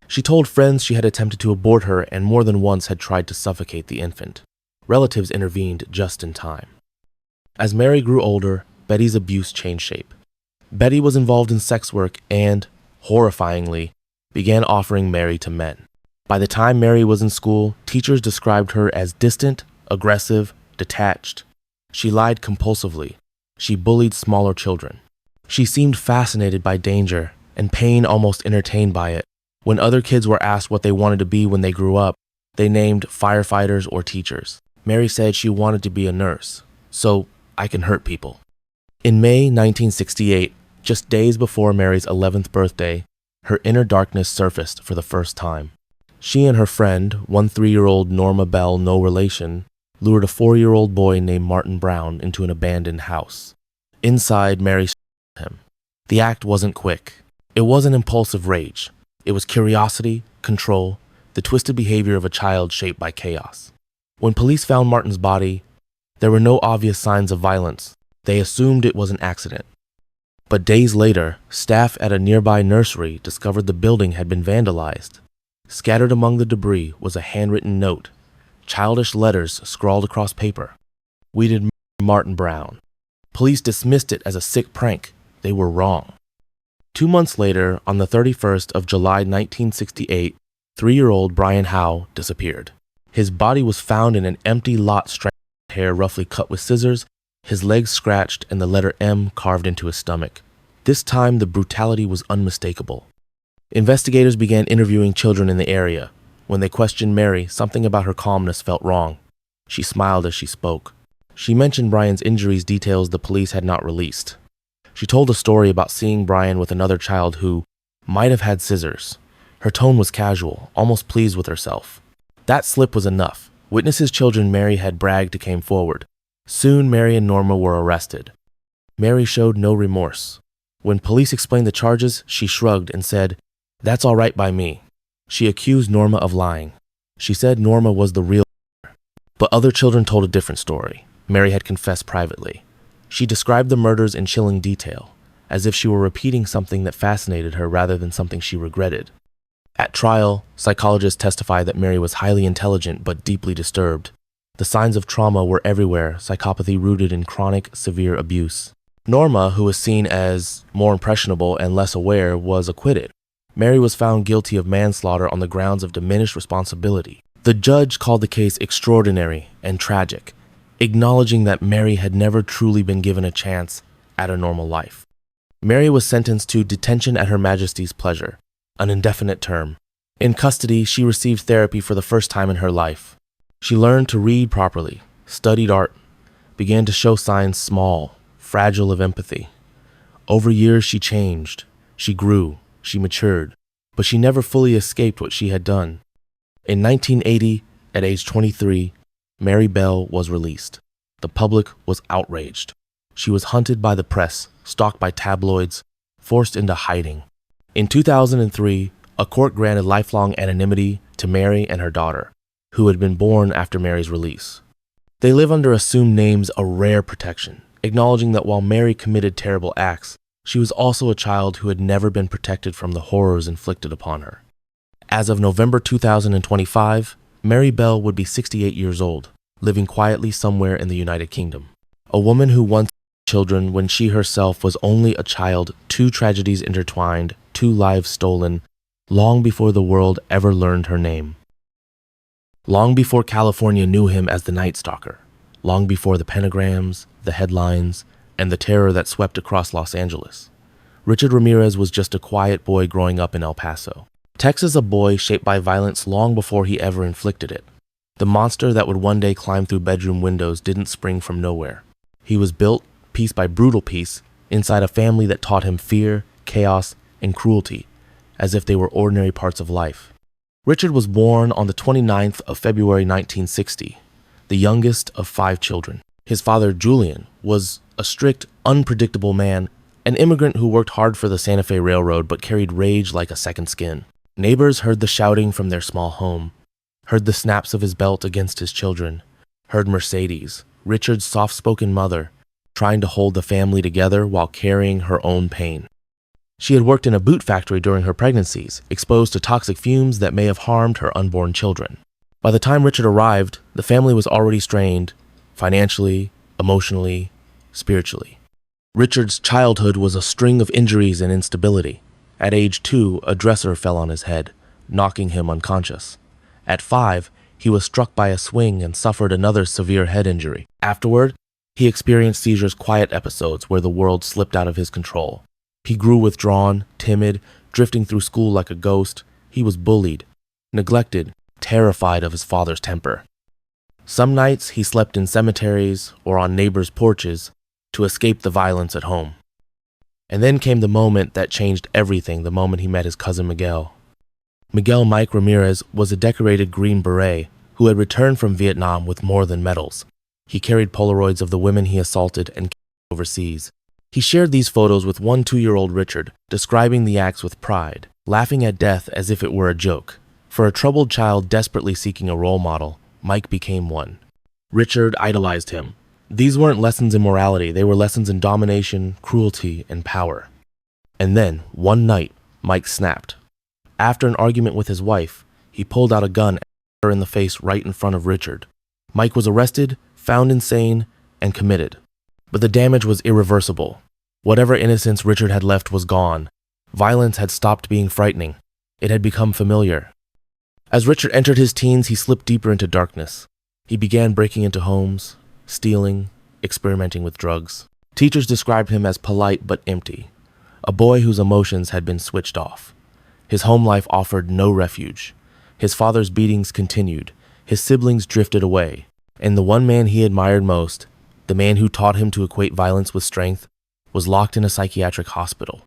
She told friends she had attempted to abort her and more than once had tried to suffocate the infant. Relatives intervened just in time. As Mary grew older, Betty's abuse changed shape. Betty was involved in sex work and, horrifyingly, began offering Mary to men. By the time Mary was in school, teachers described her as distant, aggressive, detached. She lied compulsively. She bullied smaller children. She seemed fascinated by danger and pain, almost entertained by it. When other kids were asked what they wanted to be when they grew up, they named firefighters or teachers. Mary said she wanted to be a nurse, so I can hurt people. In May 1968, just days before Mary's 11th birthday, her inner darkness surfaced for the first time. She and her friend, 3-year-old Norma Bell, no relation, lured a 4-year-old boy named Martin Brown into an abandoned house. Inside, Mary shot him. The act wasn't quick. It wasn't impulsive rage. It was curiosity, control, the twisted behavior of a child shaped by chaos. When police found Martin's body, there were no obvious signs of violence. They assumed it was an accident. But days later, staff at a nearby nursery discovered the building had been vandalized. Scattered among the debris was a handwritten note, childish letters scrawled across paper. "We did Martin Brown." Police dismissed it as a sick prank. They were wrong. 2 months later, on the 31st of July 1968, 3-year-old Brian Howe disappeared. His body was found in an empty lot, strangled, hair roughly cut with scissors, his legs scratched, and the letter M carved into his stomach. This time, the brutality was unmistakable. Investigators began interviewing children in the area. When they questioned Mary, something about her calmness felt wrong. She smiled as she spoke. She mentioned Brian's injuries, details the police had not released. She told a story about seeing Brian with another child who might have had scissors. Her tone was casual, almost pleased with herself. That slip was enough. Witnesses' children Mary had bragged came forward. Soon, Mary and Norma were arrested. Mary showed no remorse. When police explained the charges, she shrugged and said, "That's all right by me." She accused Norma of lying. She said Norma was the real killer. But other children told a different story. Mary had confessed privately. She described the murders in chilling detail, as if she were repeating something that fascinated her rather than something she regretted. At trial, psychologists testified that Mary was highly intelligent but deeply disturbed. The signs of trauma were everywhere, psychopathy rooted in chronic, severe abuse. Norma, who was seen as more impressionable and less aware, was acquitted. Mary was found guilty of manslaughter on the grounds of diminished responsibility. The judge called the case extraordinary and tragic, acknowledging that Mary had never truly been given a chance at a normal life. Mary was sentenced to detention at Her Majesty's pleasure, an indefinite term. In custody, she received therapy for the first time in her life. She learned to read properly, studied art, began to show signs small, fragile of empathy. Over years, she changed. She grew. She matured. But she never fully escaped what she had done. In 1980, at age 23, Mary Bell was released. The public was outraged. She was hunted by the press, stalked by tabloids, forced into hiding. In 2003, a court granted lifelong anonymity to Mary and her daughter, who had been born after Mary's release. They live under assumed names, a rare protection, acknowledging that while Mary committed terrible acts, she was also a child who had never been protected from the horrors inflicted upon her. As of November 2025, Mary Bell would be 68 years old, living quietly somewhere in the United Kingdom. A woman who once had children when she herself was only a child, 2 tragedies intertwined, 2 lives stolen, long before the world ever learned her name. Long before California knew him as the Night Stalker, long before the pentagrams, the headlines, and the terror that swept across Los Angeles, Richard Ramirez was just a quiet boy growing up in El Paso. Texas, a boy shaped by violence long before he ever inflicted it. The monster that would one day climb through bedroom windows didn't spring from nowhere. He was built, piece by brutal piece, inside a family that taught him fear, chaos, and cruelty, as if they were ordinary parts of life. Richard was born on the 29th of February 1960, the youngest of 5 children. His father, Julian, was a strict, unpredictable man, an immigrant who worked hard for the Santa Fe Railroad but carried rage like a second skin. Neighbors heard the shouting from their small home, heard the snaps of his belt against his children, heard Mercedes, Richard's soft-spoken mother, trying to hold the family together while carrying her own pain. She had worked in a boot factory during her pregnancies, exposed to toxic fumes that may have harmed her unborn children. By the time Richard arrived, the family was already strained, financially, emotionally, spiritually. Richard's childhood was a string of injuries and instability. At age 2, a dresser fell on his head, knocking him unconscious. At 5, he was struck by a swing and suffered another severe head injury. Afterward, he experienced seizures, quiet episodes where the world slipped out of his control. He grew withdrawn, timid, drifting through school like a ghost. He was bullied, neglected, terrified of his father's temper. Some nights he slept in cemeteries or on neighbors' porches to escape the violence at home. And then came the moment that changed everything, the moment he met his cousin Miguel. Miguel Mike Ramirez was a decorated Green Beret who had returned from Vietnam with more than medals. He carried Polaroids of the women he assaulted and killed overseas. He shared these photos with 2-year-old Richard, describing the acts with pride, laughing at death as if it were a joke. For a troubled child desperately seeking a role model, Mike became one. Richard idolized him. These weren't lessons in morality, they were lessons in domination, cruelty, and power. And then, one night, Mike snapped. After an argument with his wife, he pulled out a gun and shot her in the face right in front of Richard. Mike was arrested, found insane, and committed. But the damage was irreversible. Whatever innocence Richard had left was gone. Violence had stopped being frightening. It had become familiar. As Richard entered his teens, he slipped deeper into darkness. He began breaking into homes, stealing, experimenting with drugs. Teachers described him as polite but empty, a boy whose emotions had been switched off. His home life offered no refuge. His father's beatings continued. His siblings drifted away. And the one man he admired most, the man who taught him to equate violence with strength, was locked in a psychiatric hospital.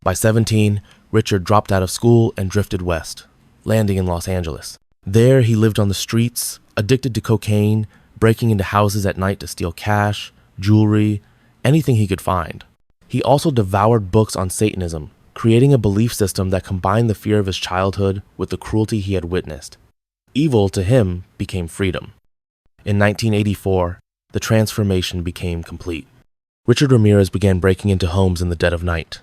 By 17, Richard dropped out of school and drifted west, landing in Los Angeles. There, he lived on the streets, addicted to cocaine, breaking into houses at night to steal cash, jewelry, anything he could find. He also devoured books on Satanism, creating a belief system that combined the fear of his childhood with the cruelty he had witnessed. Evil, to him, became freedom. In 1984, the transformation became complete. Richard Ramirez began breaking into homes in the dead of night,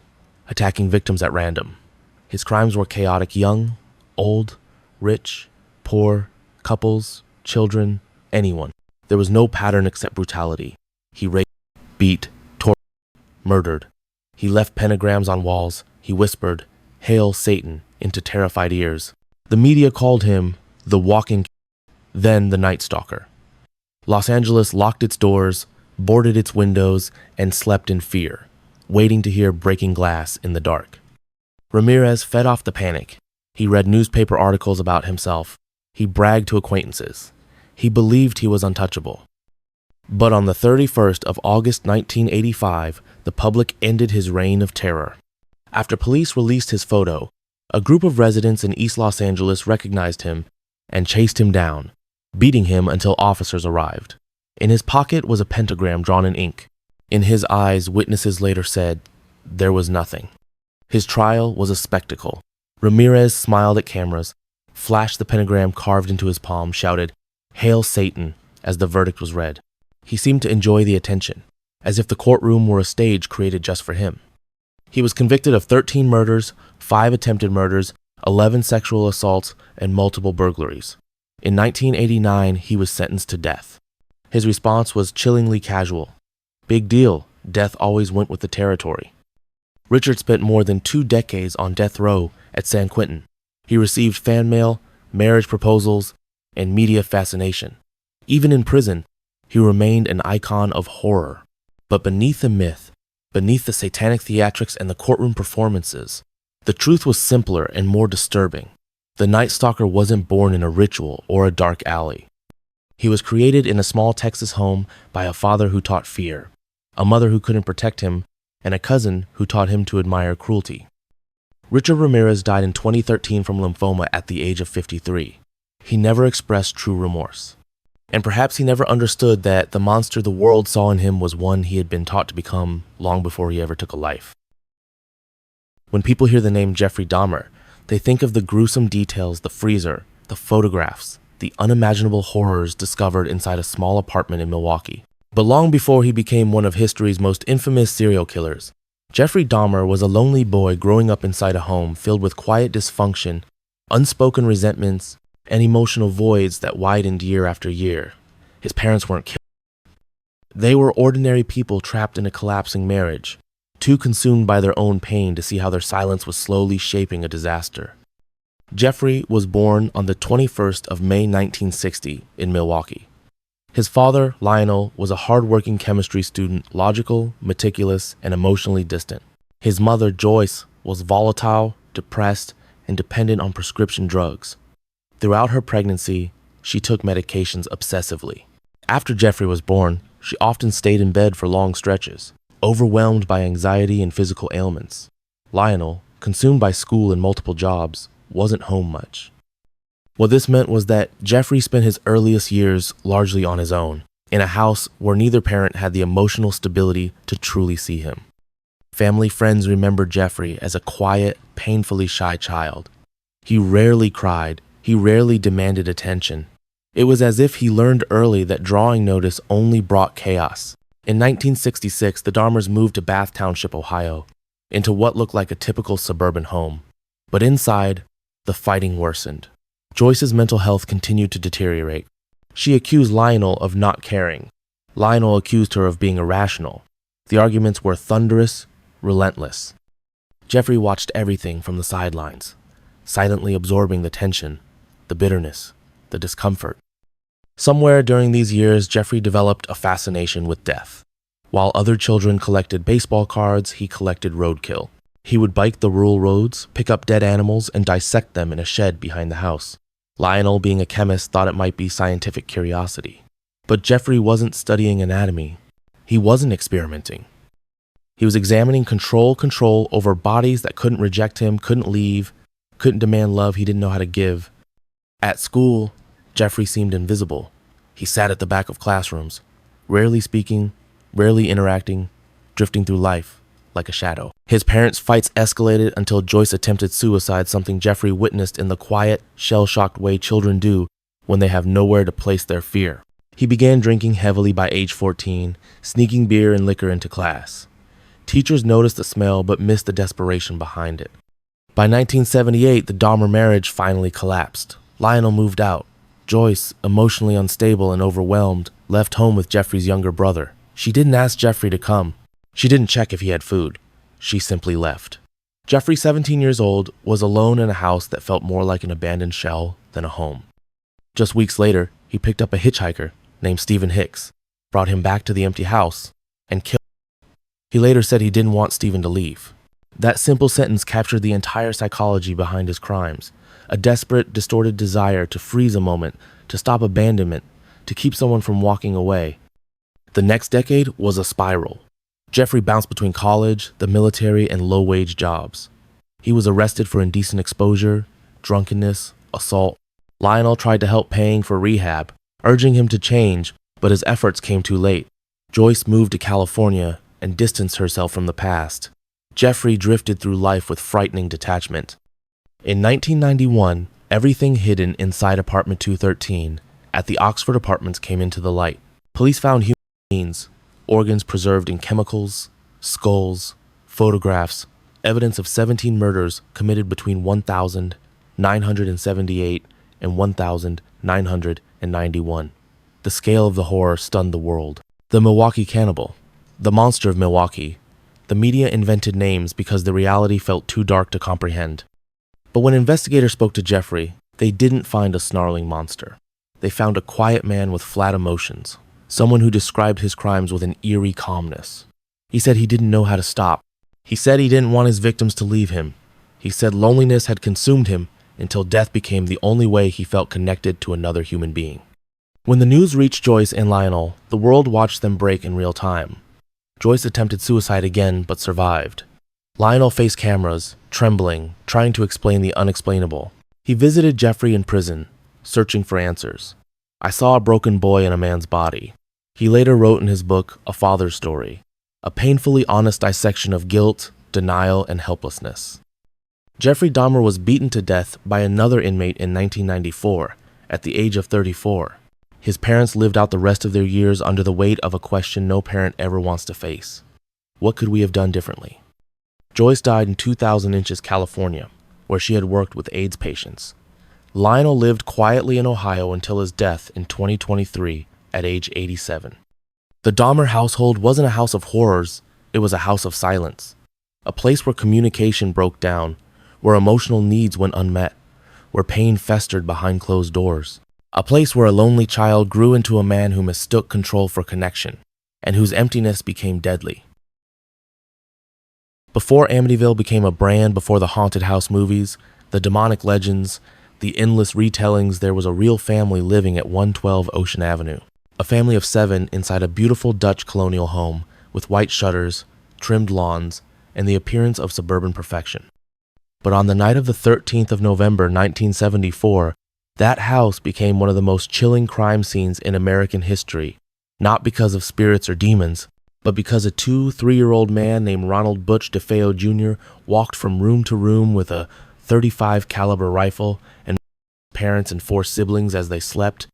attacking victims at random. His crimes were chaotic: young, old, rich, poor, couples, children, anyone. There was no pattern except brutality. He raped, beat, tortured, murdered. He left pentagrams on walls. He whispered, "Hail Satan," into terrified ears. The media called him the Walking, then the Night Stalker. Los Angeles locked its doors, boarded its windows, and slept in fear, waiting to hear breaking glass in the dark. Ramirez fed off the panic. He read newspaper articles about himself. He bragged to acquaintances. He believed he was untouchable. But on the 31st of August 1985, the public ended his reign of terror. After police released his photo, a group of residents in East Los Angeles recognized him and chased him down, beating him until officers arrived. In his pocket was a pentagram drawn in ink. In his eyes, witnesses later said, there was nothing. His trial was a spectacle. Ramirez smiled at cameras, flashed the pentagram carved into his palm, shouted, "Hail Satan," as the verdict was read. He seemed to enjoy the attention, as if the courtroom were a stage created just for him. He was convicted of 13 murders, 5 attempted murders, 11 sexual assaults, and multiple burglaries. In 1989, he was sentenced to death. His response was chillingly casual. Big deal, death always went with the territory. Richard spent more than 2 decades on death row at San Quentin. He received fan mail, marriage proposals, and media fascination. Even in prison, he remained an icon of horror. But beneath the myth, beneath the satanic theatrics and the courtroom performances, the truth was simpler and more disturbing. The Night Stalker wasn't born in a ritual or a dark alley. He was created in a small Texas home by a father who taught fear, a mother who couldn't protect him, and a cousin who taught him to admire cruelty. Richard Ramirez died in 2013 from lymphoma at the age of 53. He never expressed true remorse. And perhaps he never understood that the monster the world saw in him was one he had been taught to become long before he ever took a life. When people hear the name Jeffrey Dahmer, they think of the gruesome details, the freezer, the photographs, the unimaginable horrors discovered inside a small apartment in Milwaukee. But long before he became one of history's most infamous serial killers, Jeffrey Dahmer was a lonely boy growing up inside a home filled with quiet dysfunction, unspoken resentments, and emotional voids that widened year after year. His parents weren't killed. They were ordinary people trapped in a collapsing marriage, too consumed by their own pain to see how their silence was slowly shaping a disaster. Jeffrey was born on the 21st of May 1960 in Milwaukee. His father, Lionel, was a hard-working chemistry student, logical, meticulous, and emotionally distant. His mother, Joyce, was volatile, depressed, and dependent on prescription drugs. Throughout her pregnancy, she took medications obsessively. After Jeffrey was born, she often stayed in bed for long stretches, overwhelmed by anxiety and physical ailments. Lionel, consumed by school and multiple jobs, wasn't home much. What this meant was that Jeffrey spent his earliest years largely on his own, in a house where neither parent had the emotional stability to truly see him. Family friends remembered Jeffrey as a quiet, painfully shy child. He rarely cried. He rarely demanded attention. It was as if he learned early that drawing notice only brought chaos. In 1966, the Dahmers moved to Bath Township, Ohio, into what looked like a typical suburban home. But inside, the fighting worsened. Joyce's mental health continued to deteriorate. She accused Lionel of not caring. Lionel accused her of being irrational. The arguments were thunderous, relentless. Jeffrey watched everything from the sidelines, silently absorbing the tension, the bitterness, the discomfort. Somewhere during these years, Jeffrey developed a fascination with death. While other children collected baseball cards, he collected roadkill. He would bike the rural roads, pick up dead animals, and dissect them in a shed behind the house. Lionel, being a chemist, thought it might be scientific curiosity. But Jeffrey wasn't studying anatomy. He wasn't experimenting. He was examining control over bodies that couldn't reject him, couldn't leave, couldn't demand love he didn't know how to give. At school, Jeffrey seemed invisible. He sat at the back of classrooms, rarely speaking, rarely interacting, drifting through life like a shadow. His parents' fights escalated until Joyce attempted suicide, something Jeffrey witnessed in the quiet, shell-shocked way children do when they have nowhere to place their fear. He began drinking heavily by age 14, sneaking beer and liquor into class. Teachers noticed the smell but missed the desperation behind it. By 1978, the Dahmer marriage finally collapsed. Lionel moved out. Joyce, emotionally unstable and overwhelmed, left home with Jeffrey's younger brother. She didn't ask Jeffrey to come. She didn't check if he had food. She simply left. Jeffrey, 17 years old, was alone in a house that felt more like an abandoned shell than a home. Just weeks later, he picked up a hitchhiker named Stephen Hicks, brought him back to the empty house, and killed him. He later said he didn't want Stephen to leave. That simple sentence captured the entire psychology behind his crimes. A desperate, distorted desire to freeze a moment, to stop abandonment, to keep someone from walking away. The next decade was a spiral. Jeffrey bounced between college, the military, and low-wage jobs. He was arrested for indecent exposure, drunkenness, assault. Lionel tried to help paying for rehab, urging him to change, but his efforts came too late. Joyce moved to California and distanced herself from the past. Jeffrey drifted through life with frightening detachment. In 1991, everything hidden inside apartment 213 at the Oxford Apartments came into the light. Police found human remains, organs preserved in chemicals, skulls, photographs, evidence of 17 murders committed between 1978 and 1991. The scale of the horror stunned the world. The Milwaukee Cannibal, the monster of Milwaukee. The media invented names because the reality felt too dark to comprehend. But when investigators spoke to Jeffrey, they didn't find a snarling monster. They found a quiet man with flat emotions, someone who described his crimes with an eerie calmness. He said he didn't know how to stop. He said he didn't want his victims to leave him. He said loneliness had consumed him until death became the only way he felt connected to another human being. When the news reached Joyce and Lionel, the world watched them break in real time. Joyce attempted suicide again, but survived. Lionel faced cameras, trembling, trying to explain the unexplainable. He visited Jeffrey in prison, searching for answers. "I saw a broken boy in a man's body." He later wrote in his book, A Father's Story, a painfully honest dissection of guilt, denial, and helplessness. Jeffrey Dahmer was beaten to death by another inmate in 1994, at the age of 34. His parents lived out the rest of their years under the weight of a question no parent ever wants to face. What could we have done differently? Joyce died in 2000 Inches, California, where she had worked with AIDS patients. Lionel lived quietly in Ohio until his death in 2023 at age 87. The Dahmer household wasn't a house of horrors, it was a house of silence. A place where communication broke down, where emotional needs went unmet, where pain festered behind closed doors. A place where a lonely child grew into a man who mistook control for connection, and whose emptiness became deadly. Before Amityville became a brand, before the haunted house movies, the demonic legends, the endless retellings, there was a real family living at 112 Ocean Avenue. A family of 7 inside a beautiful Dutch colonial home with white shutters, trimmed lawns, and the appearance of suburban perfection. But on the night of the 13th of November, 1974, that house became one of the most chilling crime scenes in American history, not because of spirits or demons, but because a 3-year-old man named Ronald Butch DeFeo Jr. walked from room to room with a .35 caliber rifle and parents and 4 siblings as they slept.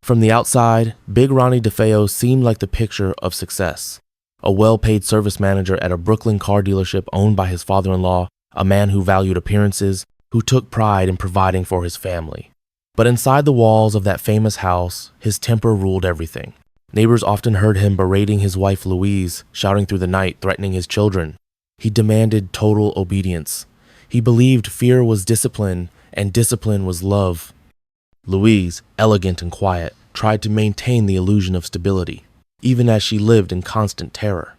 From the outside, Big Ronnie DeFeo seemed like the picture of success. A well-paid service manager at a Brooklyn car dealership owned by his father-in-law, a man who valued appearances, who took pride in providing for his family. But inside the walls of that famous house, his temper ruled everything. Neighbors often heard him berating his wife Louise, shouting through the night, threatening his children. He demanded total obedience. He believed fear was discipline, and discipline was love. Louise, elegant and quiet, tried to maintain the illusion of stability, even as she lived in constant terror.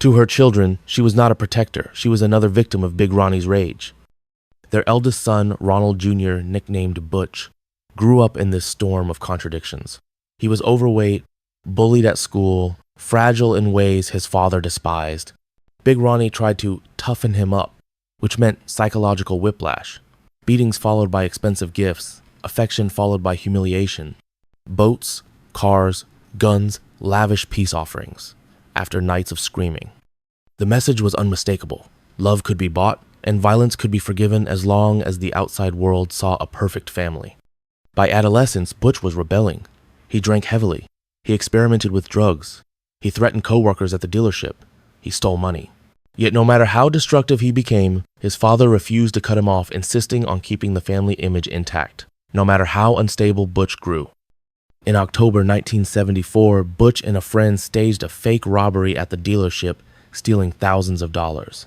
To her children, she was not a protector. She was another victim of Big Ronnie's rage. Their eldest son, Ronald Jr., nicknamed Butch, grew up in this storm of contradictions. He was overweight, bullied at school, fragile in ways his father despised. Big Ronnie tried to toughen him up, which meant psychological whiplash, beatings followed by expensive gifts, affection followed by humiliation, boats, cars, guns, lavish peace offerings, after nights of screaming. The message was unmistakable. Love could be bought, and violence could be forgiven as long as the outside world saw a perfect family. By adolescence, Butch was rebelling. He drank heavily. He experimented with drugs. He threatened coworkers at the dealership. He stole money. Yet no matter how destructive he became, his father refused to cut him off, insisting on keeping the family image intact, no matter how unstable Butch grew. In October 1974, Butch and a friend staged a fake robbery at the dealership, stealing thousands of dollars.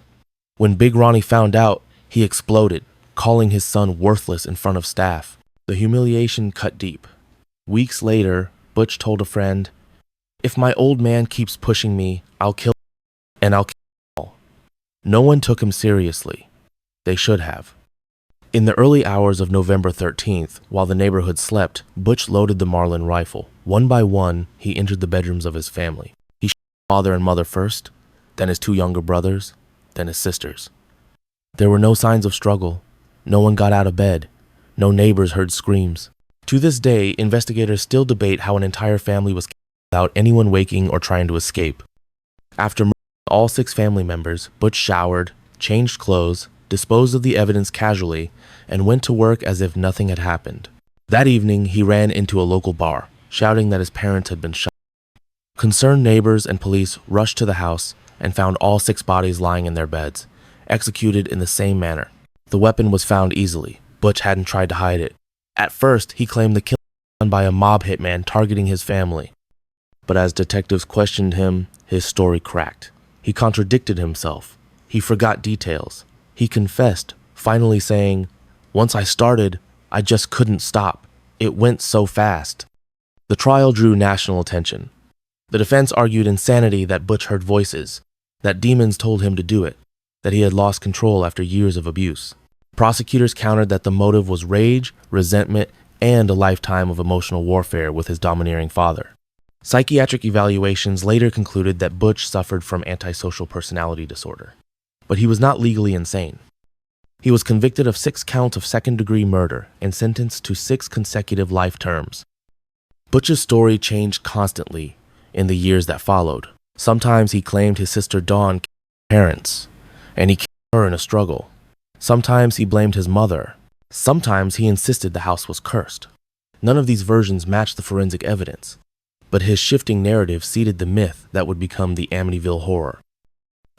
When Big Ronnie found out, he exploded, calling his son worthless in front of staff. The humiliation cut deep. Weeks later, Butch told a friend, "If my old man keeps pushing me, I'll kill him, and I'll kill them all." No one took him seriously. They should have. In the early hours of November 13th, while the neighborhood slept, Butch loaded the Marlin rifle. One by one, he entered the bedrooms of his family. He shot his father and mother first, then his two younger brothers, then his sisters. There were no signs of struggle. No one got out of bed. No neighbors heard screams. To this day, investigators still debate how an entire family was killed without anyone waking or trying to escape. After murdering all 6 family members, Butch showered, changed clothes, disposed of the evidence casually, and went to work as if nothing had happened. That evening, he ran into a local bar, shouting that his parents had been shot. Concerned neighbors and police rushed to the house and found all 6 bodies lying in their beds, executed in the same manner. The weapon was found easily. Butch hadn't tried to hide it. At first, he claimed the killing was done by a mob hitman targeting his family. But as detectives questioned him, his story cracked. He contradicted himself. He forgot details. He confessed, finally saying, "Once I started, I just couldn't stop. It went so fast." The trial drew national attention. The defense argued insanity, that Butch heard voices, that demons told him to do it, that he had lost control after years of abuse. Prosecutors countered that the motive was rage, resentment, and a lifetime of emotional warfare with his domineering father. Psychiatric evaluations later concluded that Butch suffered from antisocial personality disorder. But he was not legally insane. He was convicted of 6 counts of second-degree murder and sentenced to 6 consecutive life terms. Butch's story changed constantly in the years that followed. Sometimes he claimed his sister Dawn killed his parents, and he killed her in a struggle. Sometimes he blamed his mother. Sometimes he insisted the house was cursed. None of these versions matched the forensic evidence, but his shifting narrative seeded the myth that would become the Amityville Horror.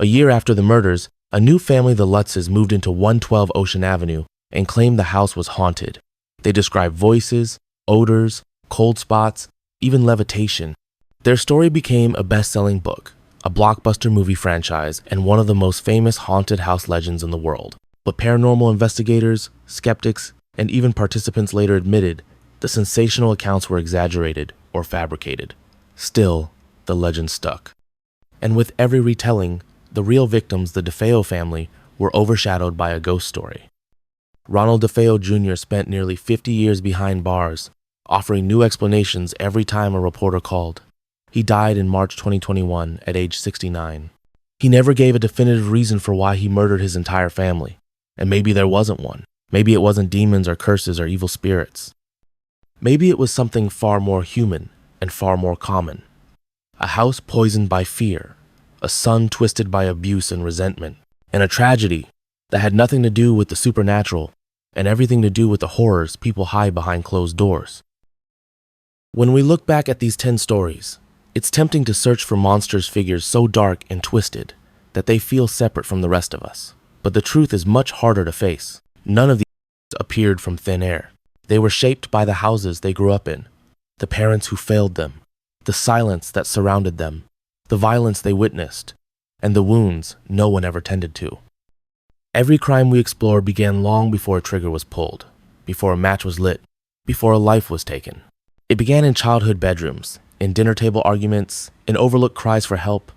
A year after the murders, a new family, the Lutzes, moved into 112 Ocean Avenue and claimed the house was haunted. They described voices, odors, cold spots, even levitation. Their story became a best-selling book, a blockbuster movie franchise, and one of the most famous haunted house legends in the world. But paranormal investigators, skeptics, and even participants later admitted the sensational accounts were exaggerated or fabricated. Still, the legend stuck. And with every retelling, the real victims, the DeFeo family, were overshadowed by a ghost story. Ronald DeFeo Jr. spent nearly 50 years behind bars, offering new explanations every time a reporter called. He died in March 2021 at age 69. He never gave a definitive reason for why he murdered his entire family. And maybe there wasn't one. Maybe it wasn't demons or curses or evil spirits. Maybe it was something far more human and far more common. A house poisoned by fear, a son twisted by abuse and resentment, and a tragedy that had nothing to do with the supernatural and everything to do with the horrors people hide behind closed doors. When we look back at these 10 stories, it's tempting to search for monsters, figures so dark and twisted that they feel separate from the rest of us. But the truth is much harder to face. None of these appeared from thin air. They were shaped by the houses they grew up in, the parents who failed them, the silence that surrounded them, the violence they witnessed, and the wounds no one ever tended to. Every crime we explore began long before a trigger was pulled, before a match was lit, before a life was taken. It began in childhood bedrooms, in dinner table arguments, in overlooked cries for help,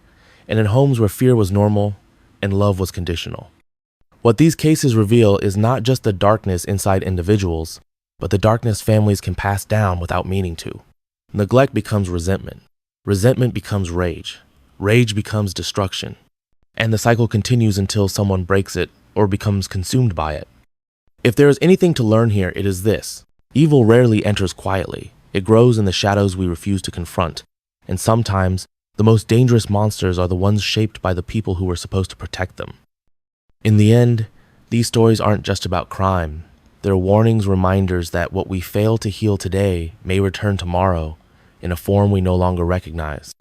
and in homes where fear was normal and love was conditional. What these cases reveal is not just the darkness inside individuals, but the darkness families can pass down without meaning to. Neglect becomes resentment. Resentment becomes rage. Rage becomes destruction. and the cycle continues until someone breaks it or becomes consumed by it. If there is anything to learn here, it is this. Evil rarely enters quietly. It grows in the shadows we refuse to confront, and sometimes the most dangerous monsters are the ones shaped by the people who were supposed to protect them. In the end, these stories aren't just about crime. They're warnings, reminders that what we fail to heal today may return tomorrow in a form we no longer recognize.